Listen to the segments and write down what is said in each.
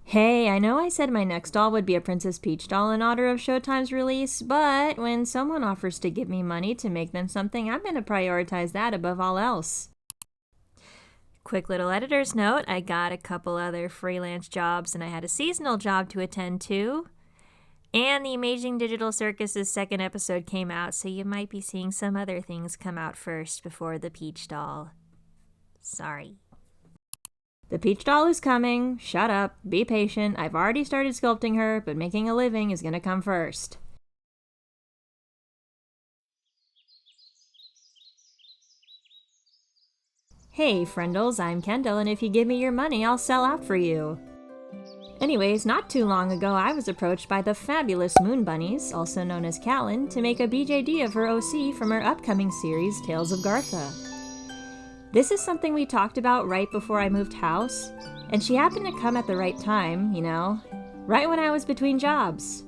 Hey, I know I said my next doll would be a Princess Peach doll in honor of Showtime's release, but when someone offers to give me money to make them something, I'm going to prioritize that above all else. Quick little editor's note, I got a couple other freelance jobs and I had a seasonal job to attend to. And the Amazing Digital Circus's second episode came out, so you might be seeing some other things come out first before the Peach doll. Sorry. The Peach doll is coming. Shut up. Be patient. I've already started sculpting her, but making a living is gonna come first. Hey, friendles, I'm Kendall, and if you give me your money, I'll sell out for you. Anyways, not too long ago, I was approached by the fabulous Moon Bunnies, also known as Callan, to make a BJD of her OC from her upcoming series, Tales of Gartha. This is something we talked about right before I moved house, and she happened to come at the right time, right when I was between jobs.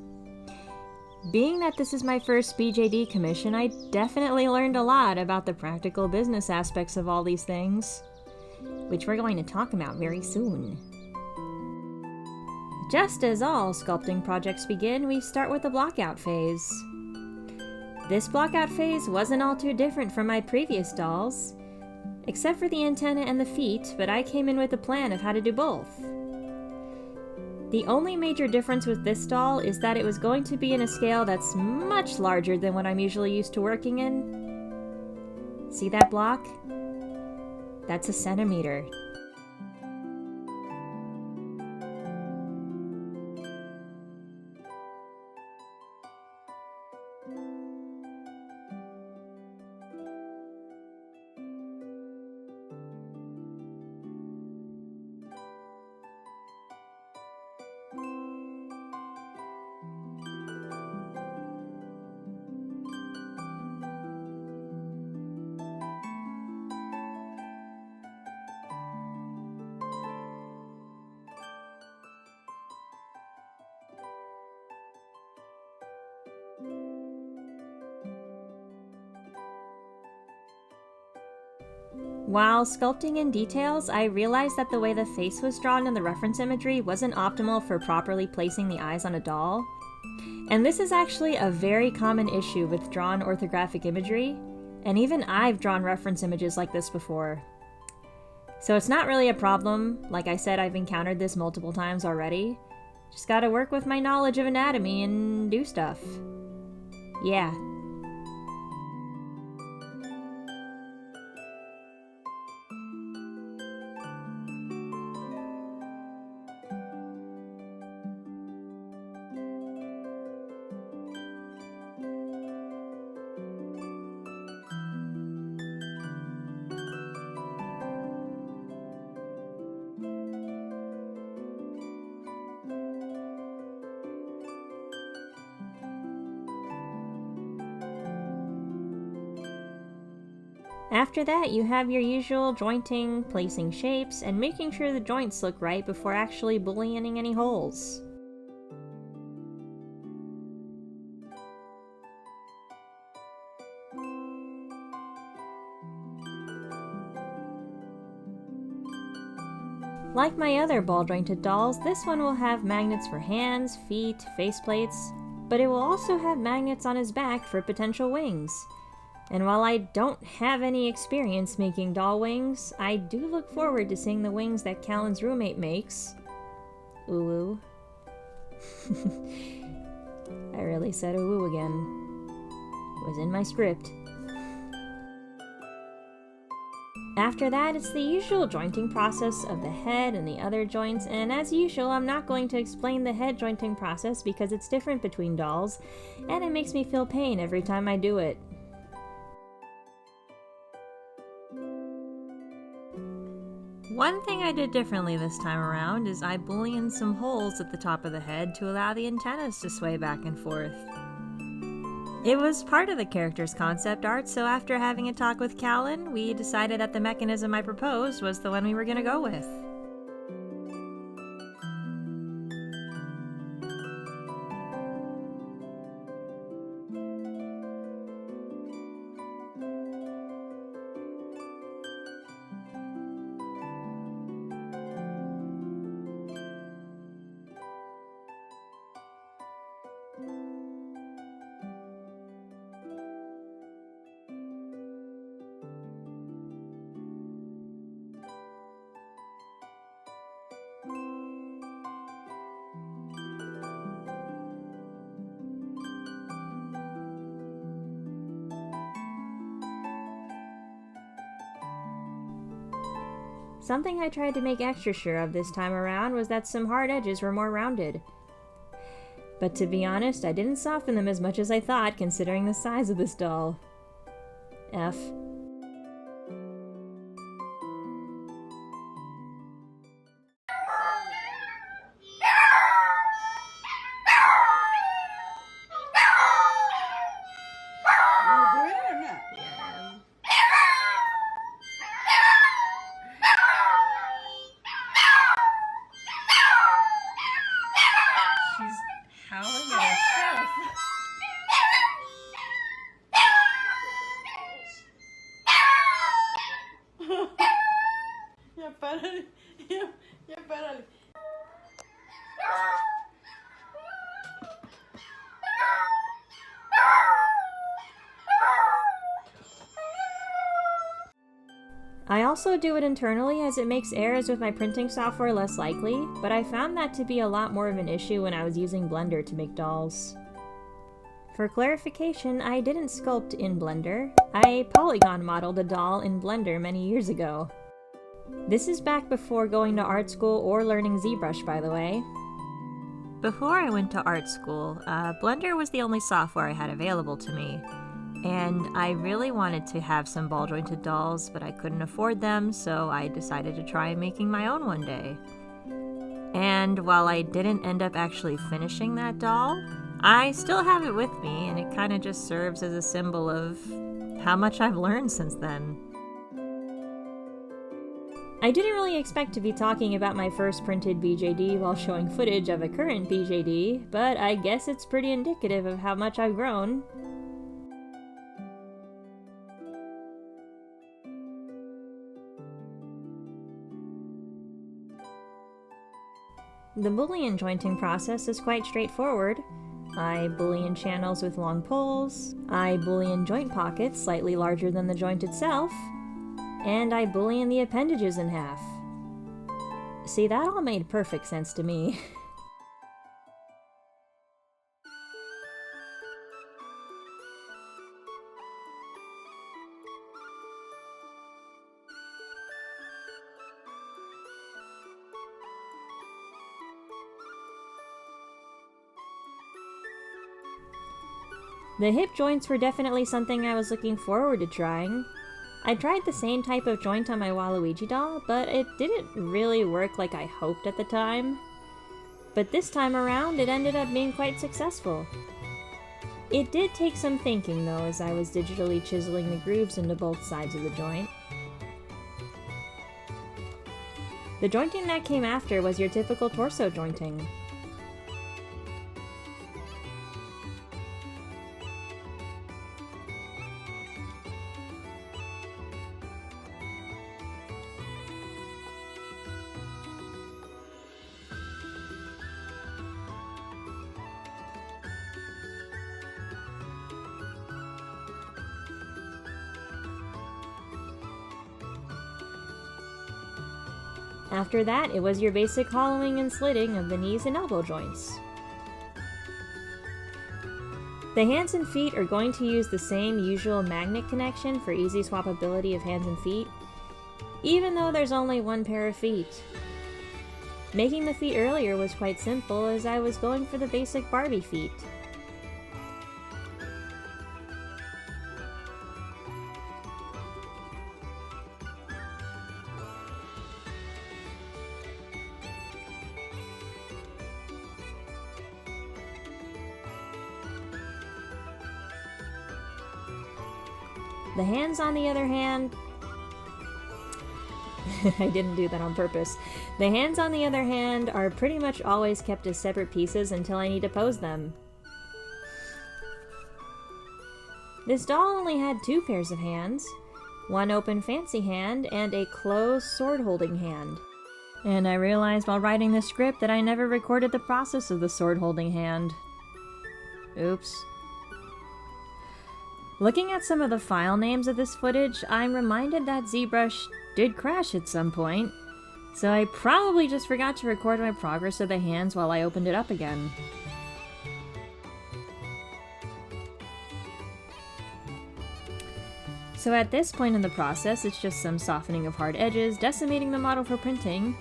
Being that this is my first BJD commission, I definitely learned a lot about the practical business aspects of all these things, which we're going to talk about very soon. Just as all sculpting projects begin, we start with the blockout phase. This blockout phase wasn't all too different from my previous dolls, except for the antenna and the feet, but I came in with a plan of how to do both. The only major difference with this doll is that it was going to be in a scale that's much larger than what I'm usually used to working in. See that block? That's a centimeter. While sculpting in details, I realized that the way the face was drawn in the reference imagery wasn't optimal for properly placing the eyes on a doll. And this is actually a very common issue with drawn orthographic imagery, and even I've drawn reference images like this before. So it's not really a problem. Like I said, I've encountered this multiple times already. Just gotta work with my knowledge of anatomy and do stuff. Yeah. After that, you have your usual jointing, placing shapes, and making sure the joints look right before actually bullioning any holes. Like my other ball-jointed dolls, this one will have magnets for hands, feet, faceplates, but it will also have magnets on his back for potential wings. And while I don't have any experience making doll wings, I do look forward to seeing the wings that Callan's roommate makes. UwU. I really said UwU again. It was in my script. After that, it's the usual jointing process of the head and the other joints, and as usual, I'm not going to explain the head jointing process because it's different between dolls, and it makes me feel pain every time I do it. One thing I did differently this time around is I bullioned some holes at the top of the head to allow the antennas to sway back and forth. It was part of the character's concept art, so after having a talk with Callan, we decided that the mechanism I proposed was the one we were going to go with. Something I tried to make extra sure of this time around was that some hard edges were more rounded. But to be honest, I didn't soften them as much as I thought, considering the size of this doll. F. Párale. I also do it internally as it makes errors with my printing software less likely, but I found that to be a lot more of an issue when I was using Blender to make dolls. For clarification, I didn't sculpt in Blender. I polygon modeled a doll in Blender many years ago. This is back before going to art school or learning ZBrush, by the way. Before I went to art school, Blender was the only software I had available to me, and I really wanted to have some ball-jointed dolls, but I couldn't afford them, so I decided to try making my own one day. And while I didn't end up actually finishing that doll, I still have it with me, and it kind of just serves as a symbol of how much I've learned since then. I didn't really expect to be talking about my first printed BJD while showing footage of a current BJD, but I guess it's pretty indicative of how much I've grown. The Boolean jointing process is quite straightforward. I Boolean channels with long poles, I Boolean joint pockets slightly larger than the joint itself, and I Boolean the appendages in half. See, that all made perfect sense to me. The hip joints were definitely something I was looking forward to trying. I tried the same type of joint on my Waluigi doll, but it didn't really work like I hoped at the time. But this time around, it ended up being quite successful. It did take some thinking though, as I was digitally chiseling the grooves into both sides of the joint. The jointing that came after was your typical torso jointing. After that, it was your basic hollowing and slitting of the knees and elbow joints. The hands and feet are going to use the same usual magnet connection for easy swappability of hands and feet, even though there's only one pair of feet. Making the feet earlier was quite simple, as I was going for the basic Barbie feet. The hands, on the other hand, I didn't do that on purpose. The hands, on the other hand, are pretty much always kept as separate pieces until I need to pose them. This doll only had 2 pairs of hands, one open fancy hand and a closed sword-holding hand. And I realized while writing the script that I never recorded the process of the sword-holding hand. Oops. Looking at some of the file names of this footage, I'm reminded that ZBrush did crash at some point, so I probably just forgot to record my progress of the hands while I opened it up again. So So at this point in the process, it's just some softening of hard edges, decimating the model for printing,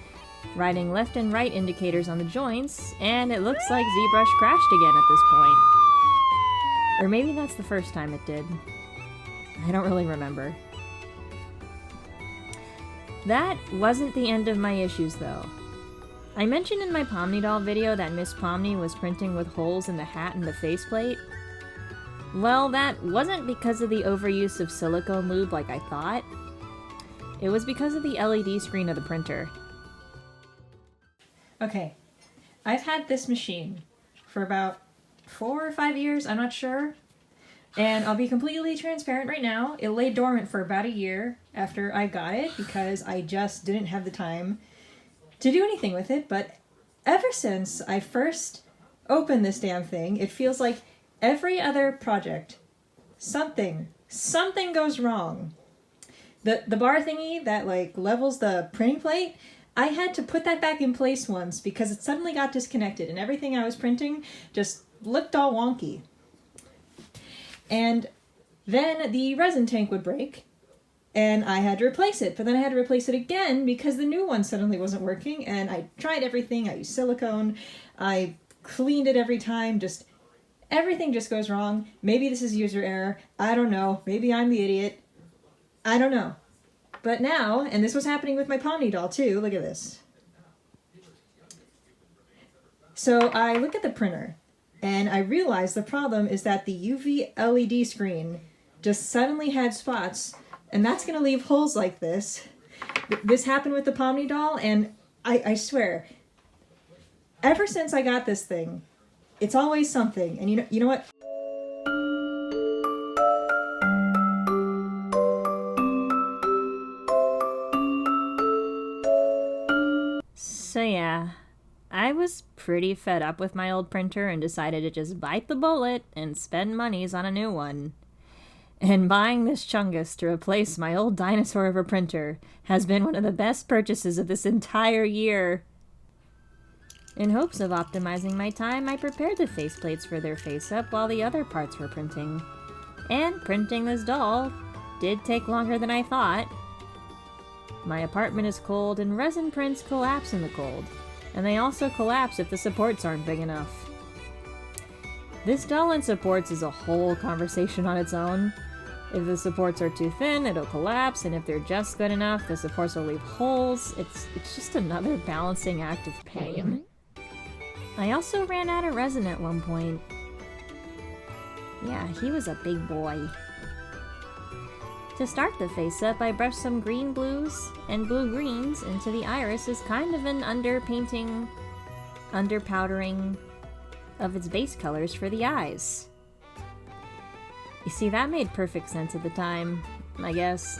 writing left and right indicators on the joints, and it looks like ZBrush crashed again at this point. Or maybe that's the first time it did. I don't really remember. That wasn't the end of my issues though. I mentioned in my Pomni doll video that Miss Pomni was printing with holes in the hat and the faceplate. Well, that wasn't because of the overuse of silicone lube like I thought. It was because of the LED screen of the printer. Okay, I've had this machine for about 4 or 5 years, I'm not sure. And I'll be completely transparent right now. It lay dormant for about a year after I got it because I just didn't have the time to do anything with it. But ever since I first opened this damn thing, it feels like every other project, something goes wrong. The bar thingy that like levels the printing plate, I had to put that back in place once because it suddenly got disconnected and everything I was printing just looked all wonky. And then the resin tank would break and I had to replace it, but then I had to replace it again because the new one suddenly wasn't working, and I tried everything. I used silicone, I cleaned it every time, everything just goes wrong. Maybe this is user error, I don't know, maybe I'm the idiot, I don't know. But now, and this was happening with my Pomni doll too, look at this. So I look at the printer, and I realize the problem is that the UV LED screen just suddenly had spots, and that's going to leave holes like this. This happened with the Pomni doll, and I swear, ever since I got this thing, it's always something. And you know what? So yeah, I was pretty fed up with my old printer and decided to just bite the bullet and spend monies on a new one. And buying this Chungus to replace my old dinosaur of a printer has been one of the best purchases of this entire year. In hopes of optimizing my time, I prepared the faceplates for their face-up while the other parts were printing. And printing this doll did take longer than I thought. My apartment is cold, and resin prints collapse in the cold, and they also collapse if the supports aren't big enough. This doll and supports is a whole conversation on its own. If the supports are too thin, it'll collapse, and if they're just good enough, the supports will leave holes. It's just another balancing act of pain. I also ran out of resin at one point. Yeah, he was a big boy. To start the face-up, I brushed some green blues and blue greens into the iris as kind of an underpowdering of its base colors for the eyes. You see, that made perfect sense at the time, I guess.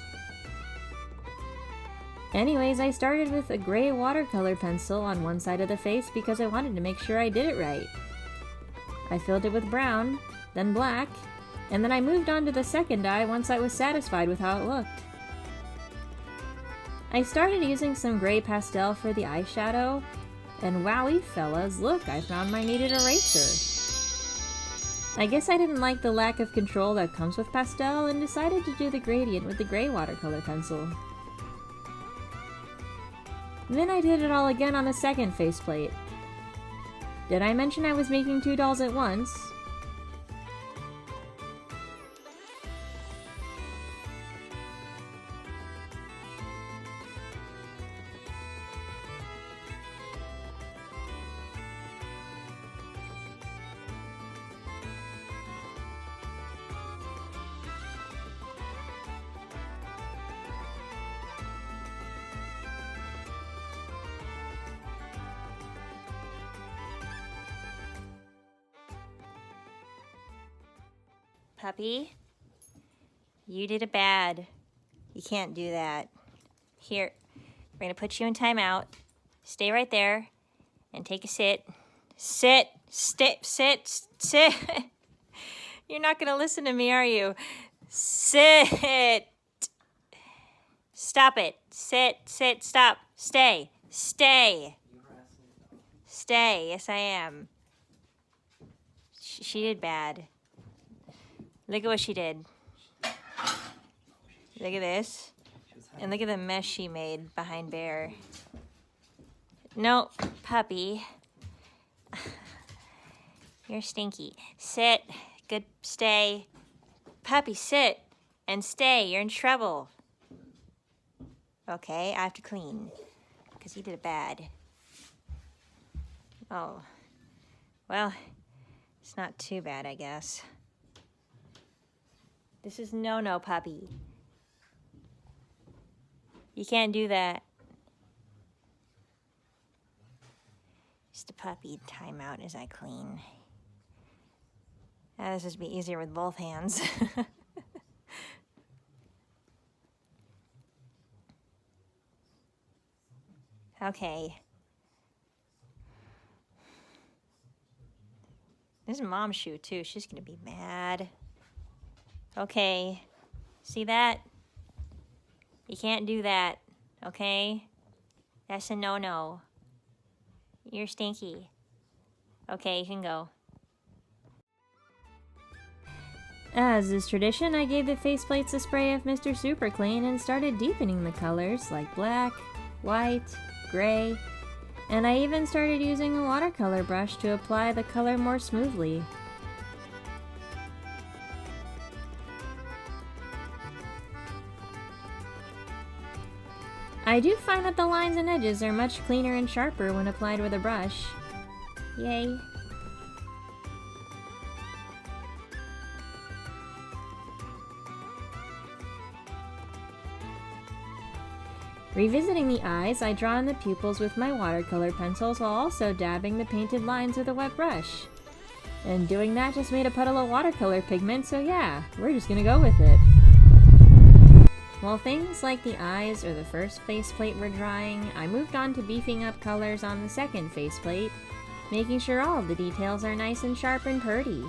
Anyways, I started with a gray watercolor pencil on one side of the face because I wanted to make sure I did it right. I filled it with brown, then black, and then I moved on to the second eye once I was satisfied with how it looked. I started using some gray pastel for the eyeshadow, and wowie fellas, look, I found my needed eraser. I guess I didn't like the lack of control that comes with pastel and decided to do the gradient with the gray watercolor pencil. Then I did it all again on the second faceplate. Did I mention I was making 2 dolls at once? Puppy, you did it bad. You can't do that. Here, we're going to put you in timeout. Stay right there and take a sit. Sit. You're not going to listen to me, are you? Sit. Stop it. Sit, stop. Stay. Yes, I am. She did bad. Look at what she did. Look at this. And look at the mess she made behind Bear. No, puppy. You're stinky. Sit. Good. Stay. Puppy, sit. And stay. You're in trouble. Okay, I have to clean. Because you did it bad. Oh. Well, it's not too bad, I guess. This is no-no, puppy. You can't do that. Just a puppy timeout as I clean. This would be easier with both hands. Okay. This is Mom's shoe, too. She's gonna be mad. Okay. See that? You can't do that, okay? That's a no-no. You're stinky. Okay, you can go. As is tradition, I gave the faceplates a spray of Mr. Super Clean and started deepening the colors like black, white, gray, and I even started using a watercolor brush to apply the color more smoothly. I do find that the lines and edges are much cleaner and sharper when applied with a brush. Yay! Revisiting the eyes, I draw in the pupils with my watercolor pencils while also dabbing the painted lines with a wet brush. And doing that just made a puddle of watercolor pigment, so yeah, we're just gonna go with it. While things like the eyes or the first faceplate were drying, I moved on to beefing up colors on the second faceplate, making sure all of the details are nice and sharp and purty.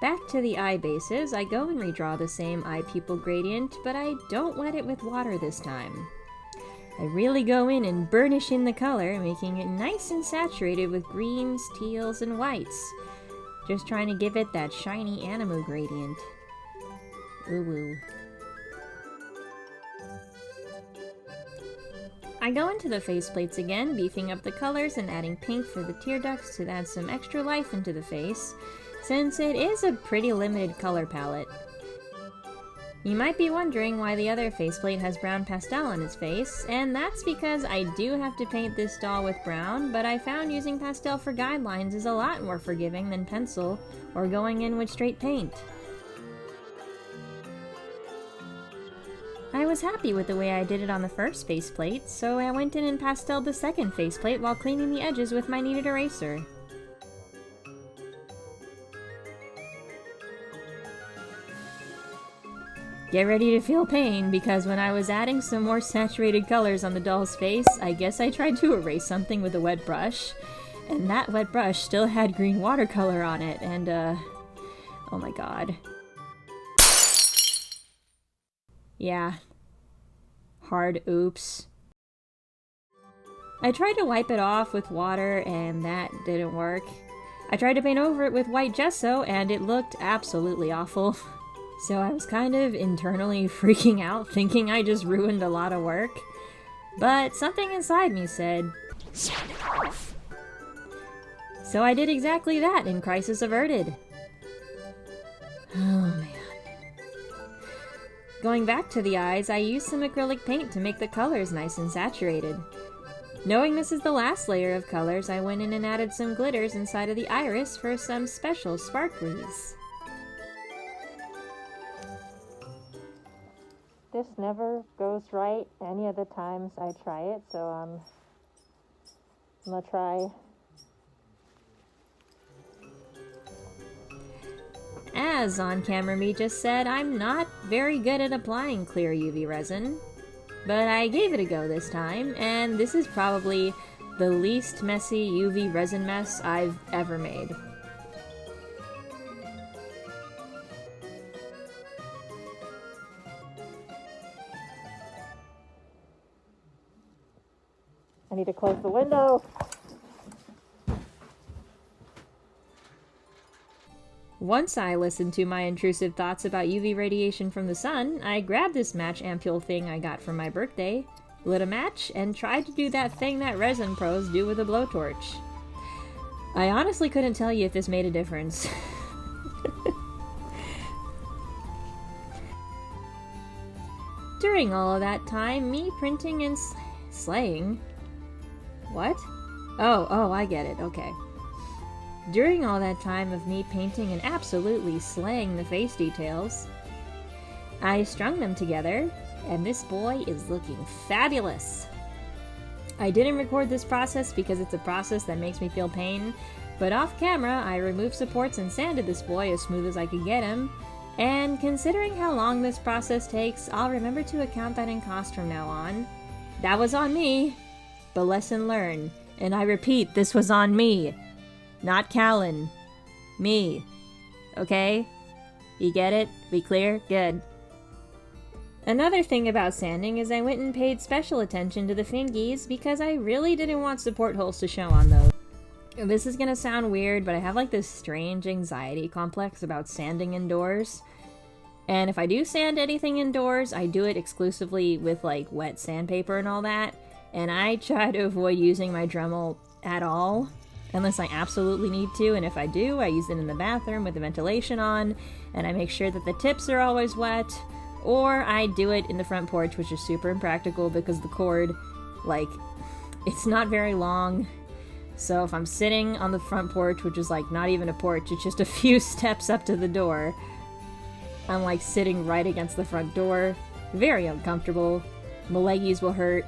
Back to the eye bases, I go and redraw the same eye pupil gradient, but I don't wet it with water this time. I really go in and burnish in the color, making it nice and saturated with greens, teals, and whites. Just trying to give it that shiny Animu gradient. UwU. I go into the faceplates again, beefing up the colors and adding pink for the tear ducts to add some extra life into the face, since it is a pretty limited color palette. You might be wondering why the other faceplate has brown pastel on its face, and that's because I do have to paint this doll with brown, but I found using pastel for guidelines is a lot more forgiving than pencil or going in with straight paint. I was happy with the way I did it on the first faceplate, so I went in and pasteled the second faceplate while cleaning the edges with my kneaded eraser. Get ready to feel pain, because when I was adding some more saturated colors on the doll's face, I guess I tried to erase something with a wet brush, and that wet brush still had green watercolor on it, and oh my god. Yeah. Hard oops. I tried to wipe it off with water, and that didn't work. I tried to paint over it with white gesso, and it looked absolutely awful. So I was kind of internally freaking out, thinking I just ruined a lot of work. But something inside me said, "Send it off." So I did exactly that, and crisis averted. Oh man. Going back to the eyes, I used some acrylic paint to make the colors nice and saturated. Knowing this is the last layer of colors, I went in and added some glitters inside of the iris for some special sparklies. This never goes right any of the times I try it, so I'm gonna try. As on-camera me just said, I'm not very good at applying clear UV resin, but I gave it a go this time, and this is probably the least messy UV resin mess I've ever made. I need to close the window. Once I listened to my intrusive thoughts about UV radiation from the sun, I grabbed this match ampule thing I got for my birthday, lit a match, and tried to do that thing that resin pros do with a blowtorch. I honestly couldn't tell you if this made a difference. During all of that time, me printing and slaying... What? Oh, I get it, okay. During all that time of me painting and absolutely slaying the face details, I strung them together, and this boy is looking fabulous. I didn't record this process because it's a process that makes me feel pain, but off camera I removed supports and sanded this boy as smooth as I could get him, and considering how long this process takes, I'll remember to account that in cost from now on. That was on me, but lesson learned, and I repeat, this was on me. Not Callan. Me. Okay? You get it? We clear? Good. Another thing about sanding is I went and paid special attention to the fingies because I really didn't want support holes to show on those. This is gonna sound weird, but I have like this strange anxiety complex about sanding indoors. And if I do sand anything indoors, I do it exclusively with like wet sandpaper and all that. And I try to avoid using my Dremel at all. Unless I absolutely need to, and if I do, I use it in the bathroom with the ventilation on, and I make sure that the tips are always wet, or I do it in the front porch, which is super impractical because the cord, like, it's not very long. So if I'm sitting on the front porch, which is like not even a porch, it's just a few steps up to the door, I'm like sitting right against the front door. Very uncomfortable. My leggies will hurt.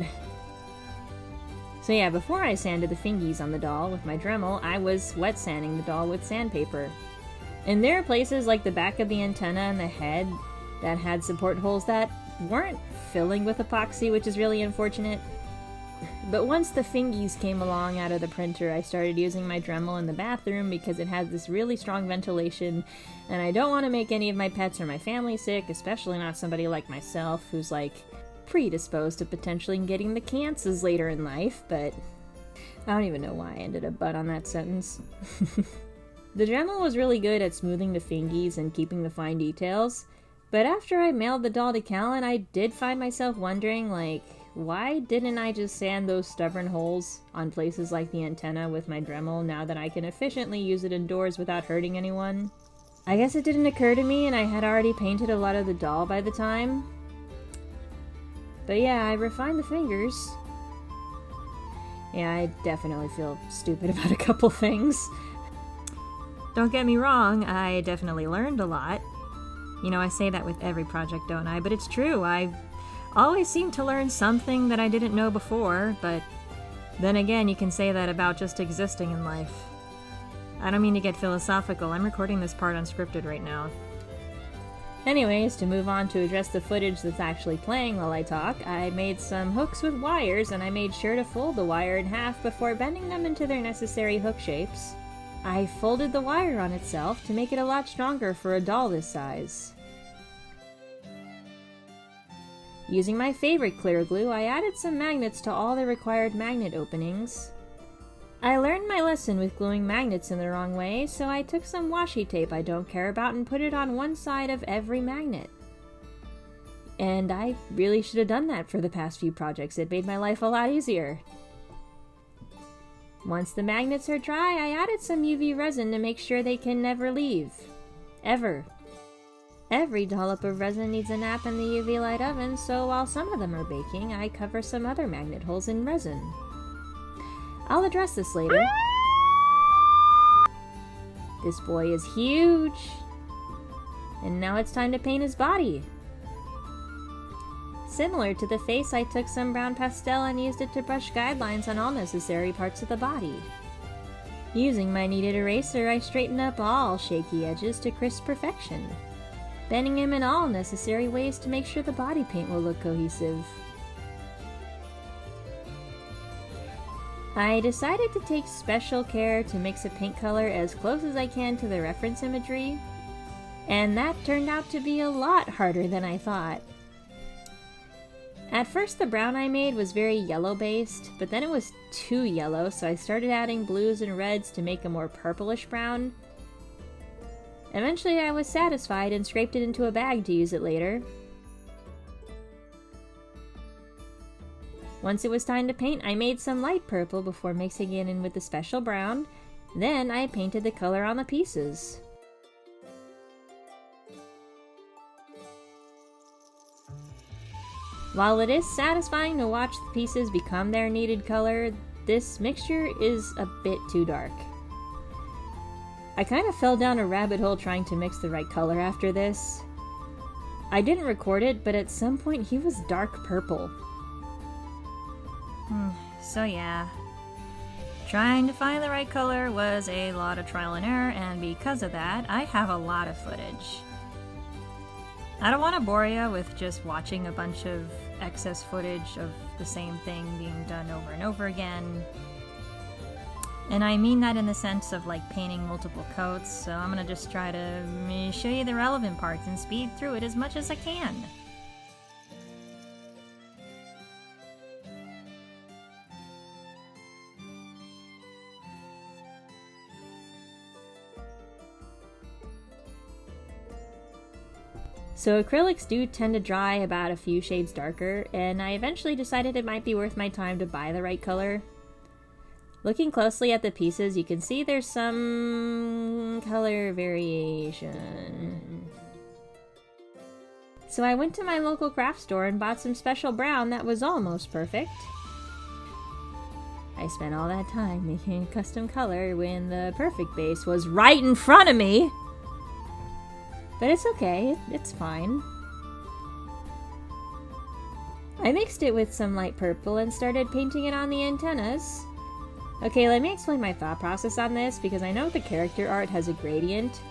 So yeah, before I sanded the fingies on the doll with my Dremel, I was wet sanding the doll with sandpaper. And there are places like the back of the antenna and the head that had support holes that weren't filling with epoxy, which is really unfortunate. But once the fingies came along out of the printer, I started using my Dremel in the bathroom because it has this really strong ventilation, and I don't want to make any of my pets or my family sick, especially not somebody like myself who's like predisposed to potentially getting the cancers later in life, but I don't even know why I ended up butt on that sentence. The Dremel was really good at smoothing the fingies and keeping the fine details, but after I mailed the doll to Callan, I did find myself wondering, like, why didn't I just sand those stubborn holes on places like the antenna with my Dremel now that I can efficiently use it indoors without hurting anyone? I guess it didn't occur to me and I had already painted a lot of the doll by the time. But yeah, I refined the fingers. Yeah, I definitely feel stupid about a couple things. Don't get me wrong, I definitely learned a lot. You know, I say that with every project, don't I? But it's true, I always seem to learn something that I didn't know before, but then again, you can say that about just existing in life. I don't mean to get philosophical, I'm recording this part unscripted right now. Anyways, to move on to address the footage that's actually playing while I talk, I made some hooks with wires and I made sure to fold the wire in half before bending them into their necessary hook shapes. I folded the wire on itself to make it a lot stronger for a doll this size. Using my favorite clear glue, I added some magnets to all the required magnet openings. I learned my lesson with gluing magnets in the wrong way, so I took some washi tape I don't care about and put it on one side of every magnet. And I really should have done that for the past few projects. It made my life a lot easier. Once the magnets are dry, I added some UV resin to make sure they can never leave. Ever. Every dollop of resin needs a nap in the UV light oven, so while some of them are baking, I cover some other magnet holes in resin. I'll address this later. This boy is huge! And now it's time to paint his body. Similar to the face, I took some brown pastel and used it to brush guidelines on all necessary parts of the body. Using my kneaded eraser, I straightened up all shaky edges to crisp perfection, bending him in all necessary ways to make sure the body paint will look cohesive. I decided to take special care to mix a paint color as close as I can to the reference imagery, and that turned out to be a lot harder than I thought. At first the brown I made was very yellow based, but then it was too yellow, so I started adding blues and reds to make a more purplish brown. Eventually I was satisfied and scraped it into a bag to use it later. Once it was time to paint, I made some light purple before mixing it in with the special brown. Then I painted the color on the pieces. While it is satisfying to watch the pieces become their needed color, this mixture is a bit too dark. I kind of fell down a rabbit hole trying to mix the right color after this. I didn't record it, but at some point he was dark purple. So yeah, trying to find the right color was a lot of trial and error, and because of that, I have a lot of footage. I don't want to bore you with just watching a bunch of excess footage of the same thing being done over and over again. And I mean that in the sense of like painting multiple coats, so I'm gonna just try to show you the relevant parts and speed through it as much as I can. So acrylics do tend to dry about a few shades darker, and I eventually decided it might be worth my time to buy the right color. Looking closely at the pieces, you can see there's some color variation. So I went to my local craft store and bought some special brown that was almost perfect. I spent all that time making a custom color when the perfect base was right in front of me! But it's okay, it's fine. I mixed it with some light purple and started painting it on the antennas. Okay, let me explain my thought process on this, because I know the character art has a gradient.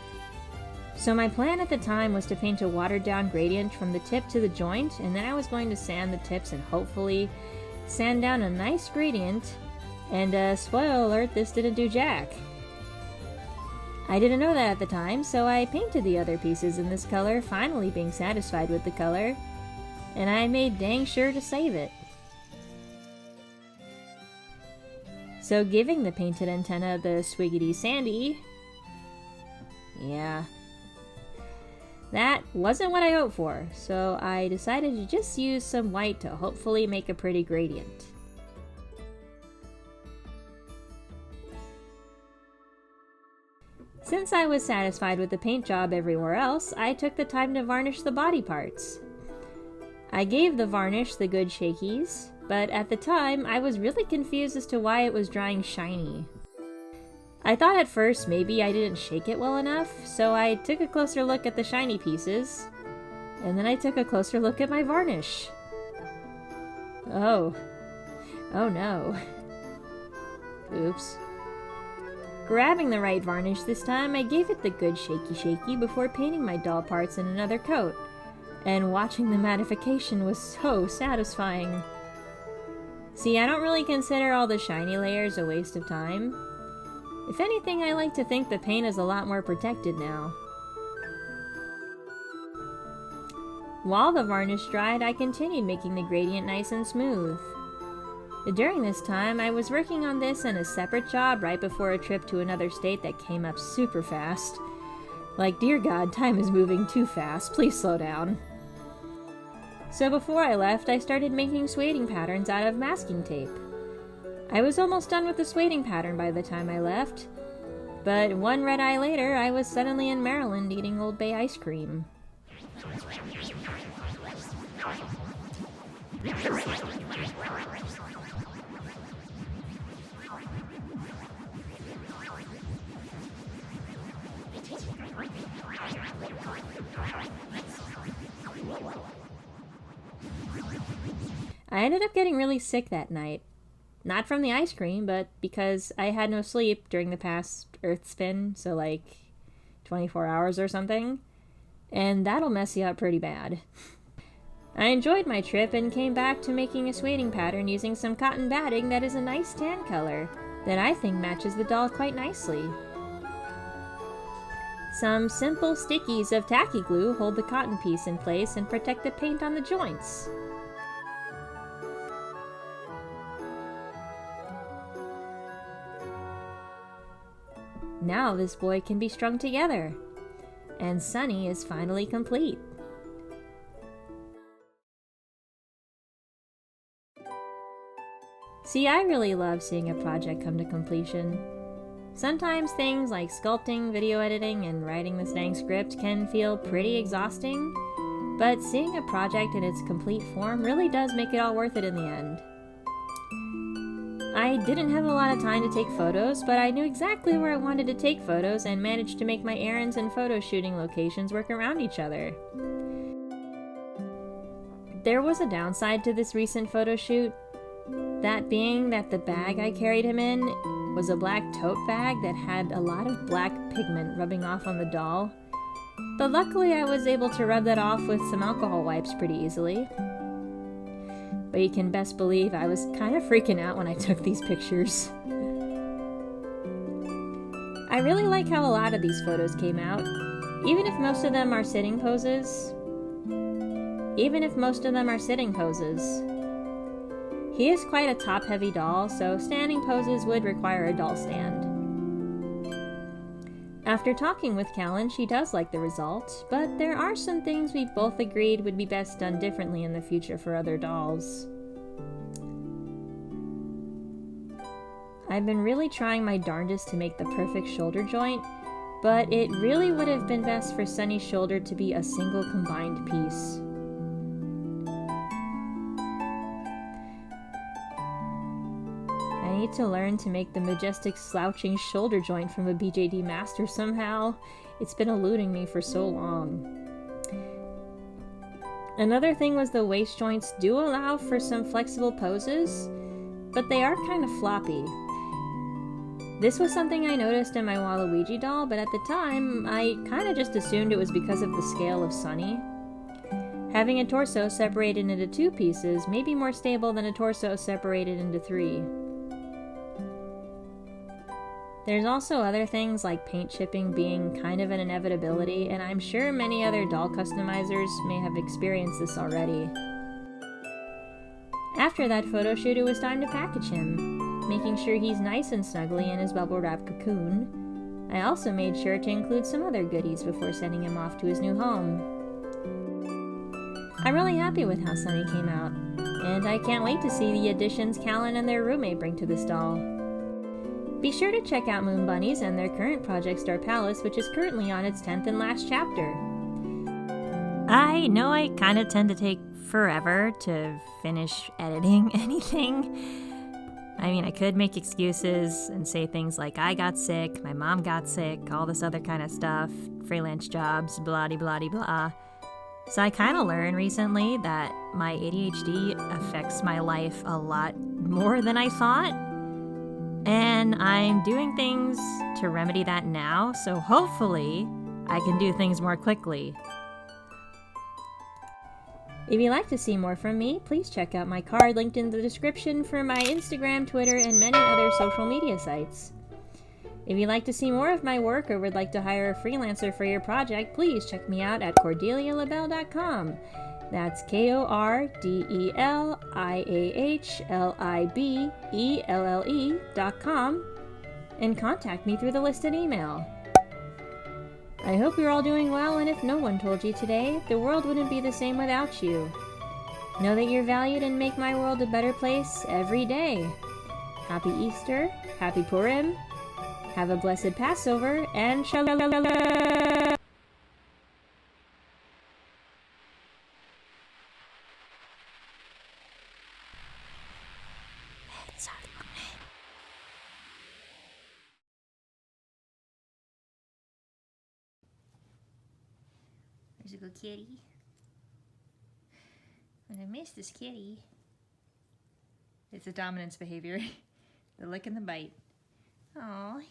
So my plan at the time was to paint a watered down gradient from the tip to the joint, and then I was going to sand the tips and hopefully sand down a nice gradient. And spoiler alert, this didn't do jack. I didn't know that at the time, so I painted the other pieces in this color, finally being satisfied with the color, and I made dang sure to save it. So giving the painted antenna the swiggity sandy, yeah, that wasn't what I hoped for, so I decided to just use some white to hopefully make a pretty gradient. Since I was satisfied with the paint job everywhere else, I took the time to varnish the body parts. I gave the varnish the good shakies, but at the time I was really confused as to why it was drying shiny. I thought at first maybe I didn't shake it well enough, so I took a closer look at the shiny pieces, and then I took a closer look at my varnish. Oh no. Oops. Grabbing the right varnish this time, I gave it the good shaky before painting my doll parts in another coat, and watching the mattification was so satisfying. See, I don't really consider all the shiny layers a waste of time. If anything, I like to think the paint is a lot more protected now. While the varnish dried, I continued making the gradient nice and smooth. During this time, I was working on this in a separate job right before a trip to another state that came up super fast. Like, dear God, time is moving too fast, please slow down. So before I left, I started making sueding patterns out of masking tape. I was almost done with the sueding pattern by the time I left, but one red eye later, I was suddenly in Maryland eating Old Bay ice cream. I ended up getting really sick that night. Not from the ice cream, but because I had no sleep during the past Earth spin, so like 24 hours or something. And that'll mess you up pretty bad. I enjoyed my trip and came back to making a sueding pattern using some cotton batting that is a nice tan color that I think matches the doll quite nicely. Some simple stickies of tacky glue hold the cotton piece in place and protect the paint on the joints. Now this boy can be strung together. And Sunny is finally complete. See, I really love seeing a project come to completion. Sometimes things like sculpting, video editing, and writing this dang script can feel pretty exhausting, but seeing a project in its complete form really does make it all worth it in the end. I didn't have a lot of time to take photos, but I knew exactly where I wanted to take photos and managed to make my errands and photo shooting locations work around each other. There was a downside to this recent photo shoot, that being that the bag I carried him in was a black tote bag that had a lot of black pigment rubbing off on the doll, but luckily I was able to rub that off with some alcohol wipes pretty easily. But you can best believe I was kind of freaking out when I took these pictures. I really like how a lot of these photos came out, even if most of them are sitting poses. He is quite a top-heavy doll, so standing poses would require a doll stand. After talking with Callan, she does like the result, but there are some things we both agreed would be best done differently in the future for other dolls. I've been really trying my darndest to make the perfect shoulder joint, but it really would have been best for Sunny's shoulder to be a single combined piece. I need to learn to make the majestic slouching shoulder joint from a BJD master somehow. It's been eluding me for so long. Another thing was the waist joints do allow for some flexible poses, but they are kind of floppy. This was something I noticed in my Waluigi doll, but at the time, I kind of just assumed it was because of the scale of Sunny. Having a torso separated into 2 pieces may be more stable than a torso separated into 3. There's also other things like paint chipping being kind of an inevitability, and I'm sure many other doll customizers may have experienced this already. After that photo shoot, it was time to package him, making sure he's nice and snuggly in his bubble wrap cocoon. I also made sure to include some other goodies before sending him off to his new home. I'm really happy with how Sunny came out, and I can't wait to see the additions Callan and their roommate bring to this doll. Be sure to check out Moon Bunnies and their current project Star Palace, which is currently on its 10th and last chapter. I know I kind of tend to take forever to finish editing anything. I mean, I could make excuses and say things like I got sick, my mom got sick, all this other kind of stuff, freelance jobs, blah-de-blah-de-blah. So I kind of learned recently that my ADHD affects my life a lot more than I thought. And I'm doing things to remedy that now, so hopefully I can do things more quickly. If you'd like to see more from me, please check out my card linked in the description for my Instagram, Twitter, and many other social media sites. If you'd like to see more of my work or would like to hire a freelancer for your project, please check me out at CordeliaLabelle.com. That's KORDELIAHLIBELLE.com, and contact me through the listed email. I hope you're all doing well, and if no one told you today, the world wouldn't be the same without you. Know that you're valued and make my world a better place every day. Happy Easter, Happy Purim, have a blessed Passover, and shalom. There's a good kitty. And I miss this kitty. It's a dominance behavior. The lick and the bite. Aww.